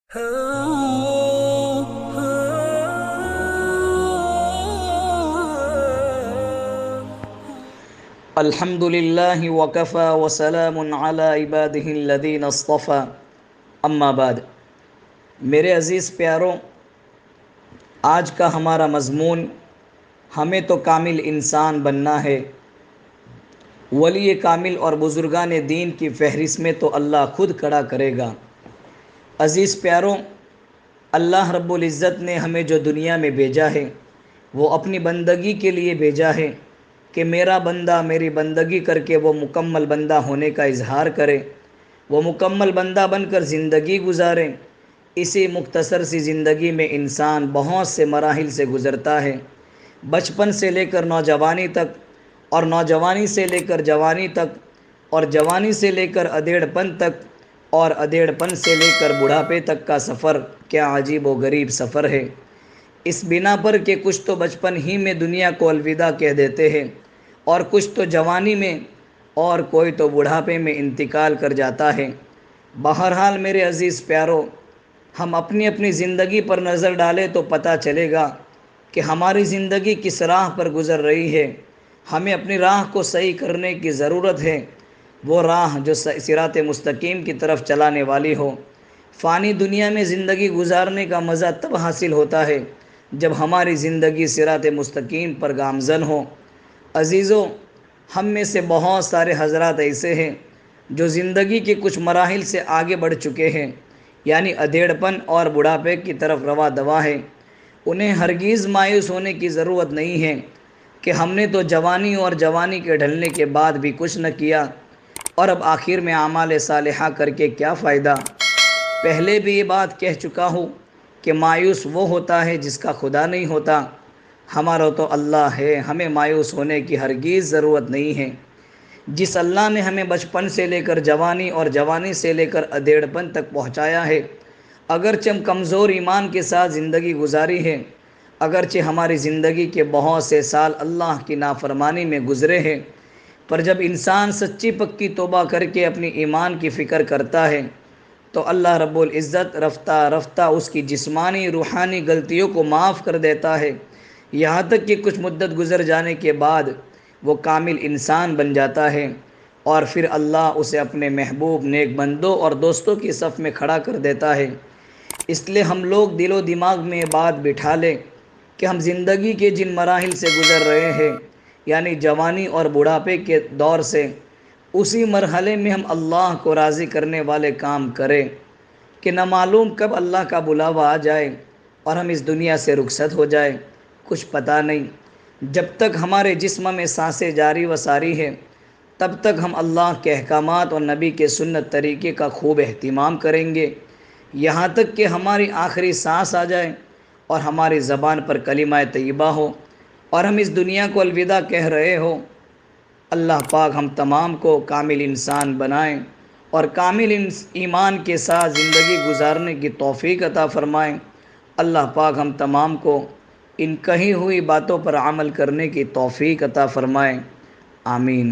الحمد للہ وکفى وسلام علی عباده الذین اصطفى اما بعد۔ میرے عزیز پیاروں، آج کا ہمارا مضمون ہمیں تو کامل انسان بننا ہے۔ ولی کامل اور بزرگان دین کی فہرست میں تو اللہ خود کھڑا کرے گا۔ عزیز پیاروں، اللہ رب العزت نے ہمیں جو دنیا میں بھیجا ہے وہ اپنی بندگی کے لیے بھیجا ہے کہ میرا بندہ میری بندگی کر کے وہ مکمل بندہ ہونے کا اظہار کرے، وہ مکمل بندہ بن کر زندگی گزارے۔ اسی مختصر سی زندگی میں انسان بہت سے مراحل سے گزرتا ہے، بچپن سے لے کر نوجوانی تک، اور نوجوانی سے لے کر جوانی تک، اور جوانی سے لے کر ادھیڑ پن تک، اور ادھیڑ پن سے لے کر بڑھاپے تک کا سفر کیا عجیب و غریب سفر ہے۔ اس بنا پر کہ کچھ تو بچپن ہی میں دنیا کو الوداع کہہ دیتے ہیں، اور کچھ تو جوانی میں، اور کوئی تو بڑھاپے میں انتقال کر جاتا ہے۔ بہرحال میرے عزیز پیاروں، ہم اپنی اپنی زندگی پر نظر ڈالیں تو پتہ چلے گا کہ ہماری زندگی کس راہ پر گزر رہی ہے۔ ہمیں اپنی راہ کو صحیح کرنے کی ضرورت ہے، وہ راہ جو صراط مستقیم کی طرف چلانے والی ہو۔ فانی دنیا میں زندگی گزارنے کا مزہ تب حاصل ہوتا ہے جب ہماری زندگی صراط مستقیم پر گامزن ہو۔ عزیزوں، ہم میں سے بہت سارے حضرات ایسے ہیں جو زندگی کے کچھ مراحل سے آگے بڑھ چکے ہیں، یعنی ادھیڑ پن اور بڑھاپے کی طرف رواں دواں ہے۔ انہیں ہرگز مایوس ہونے کی ضرورت نہیں ہے کہ ہم نے تو جوانی اور جوانی کے ڈھلنے کے بعد بھی کچھ نہ کیا، اور اب آخر میں اعمال صالحہ کر کے کیا فائدہ۔ پہلے بھی یہ بات کہہ چکا ہوں کہ مایوس وہ ہوتا ہے جس کا خدا نہیں ہوتا۔ ہمارا تو اللہ ہے، ہمیں مایوس ہونے کی ہرگز ضرورت نہیں ہے۔ جس اللہ نے ہمیں بچپن سے لے کر جوانی اور جوانی سے لے کر ادھیڑ پن تک پہنچایا ہے، اگرچہ ہم کمزور ایمان کے ساتھ زندگی گزاری ہے، اگرچہ ہماری زندگی کے بہت سے سال اللہ کی نافرمانی میں گزرے ہیں، پر جب انسان سچی پکی توبہ کر کے اپنی ایمان کی فکر کرتا ہے تو اللہ رب العزت رفتہ رفتہ اس کی جسمانی روحانی غلطیوں کو معاف کر دیتا ہے، یہاں تک کہ کچھ مدت گزر جانے کے بعد وہ کامل انسان بن جاتا ہے، اور پھر اللہ اسے اپنے محبوب نیک بندوں اور دوستوں کی صف میں کھڑا کر دیتا ہے۔ اس لیے ہم لوگ دل و دماغ میں یہ بات بٹھا لیں کہ ہم زندگی کے جن مراحل سے گزر رہے ہیں، یعنی جوانی اور بڑھاپے کے دور سے، اسی مرحلے میں ہم اللہ کو راضی کرنے والے کام کریں کہ نہ معلوم کب اللہ کا بلاوا آ جائے اور ہم اس دنیا سے رخصت ہو جائے، کچھ پتہ نہیں۔ جب تک ہمارے جسم میں سانسیں جاری و ساری ہیں تب تک ہم اللہ کے احکامات اور نبی کے سنت طریقے کا خوب اہتمام کریں گے، یہاں تک کہ ہماری آخری سانس آ جائے اور ہماری زبان پر کلمہ طیبہ ہو اور ہم اس دنیا کو الوداع کہہ رہے ہو۔ اللہ پاک ہم تمام کو کامل انسان بنائیں اور کامل ایمان کے ساتھ زندگی گزارنے کی توفیق عطا فرمائیں۔ اللہ پاک ہم تمام کو ان کہی ہوئی باتوں پر عمل کرنے کی توفیق عطا فرمائیں۔ آمین۔